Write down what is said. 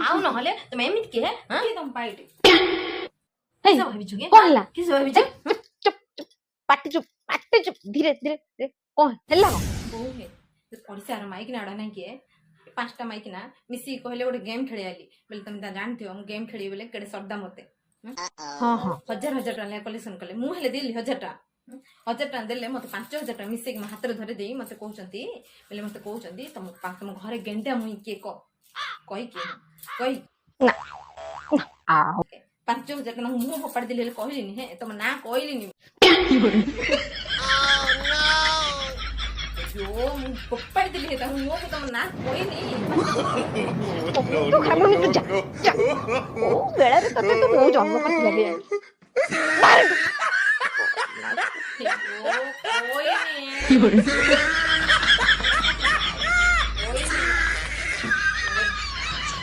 ଆଉ ନହେଲେ ତମେ ଏମିତି କିଏ କିଏ ତମ ପାଇଟି ହେଇ, କିସ ଭାବିଛୁ କି କଣ ହେଲା? କିସ ଭାବିଛୁ ଚୁପ ଚୁପ ପାଟି ଚୁପ ଧୀରେ ଧୀରେ ଧୀରେ। କଣ ହେଲା? ବୋଉ ହେ ସେ ପଡ଼ିଶାର ମାଇକିନା ଆଡ଼ା ନାଇଁ କିଏ 5ଟା ମାଇକିନା ମିଶିକି କହିଲେ ଗୋଟେ ଗେମ୍ ଖେଳିଆଲି ବୋଲେ ତମେ ତା ଜାଣିଥିବ ମୁଁ ଗେମ୍ ଖେଳିବି ବୋଲେ କେଡ଼େ ଶ୍ରଦ୍ଧା ମତେ ହଁ ହଁ ହଜାର ହଜାର ଟଙ୍କା କଲେକ୍ସନ କଲେ ମୁଁ ହେଲେ ଦେଲି 1000 ଟଙ୍କା 1000 ଟଙ୍କା ଦେଲେ ମତେ 5000 ଟଙ୍କା ମିଶେଇକି ମୋ ହାତରେ ଧରି ଦେଇ ମତେ କହୁଛନ୍ତି ବୋଲେ ମତେ କହୁଛନ୍ତି ତମ ଘରେ ଗେଣ୍ଡା ମୁଇଁ କିଏ କହିକି କହି ଆଉ 5000 ଟଙ୍କା ମୁଁ ଫୋପାଡ଼ି ଦେଲି ହେଲେ କହିଲିନି ହେ ତମ ନାଁ କହିଲିନି ମୁଁ ଫୋପାଡ଼ି ଦେଲି ହେ ତାଙ୍କ ମୁହଁକୁ ତମ ନାଁ କହିନି ତୁ ଖାଇବୁନି ତୁ ଯା କୋଉ ବେଳରେ ତତେ ତ ମୁଁ ଜନ୍ମ କରିଥିଲା କହିନି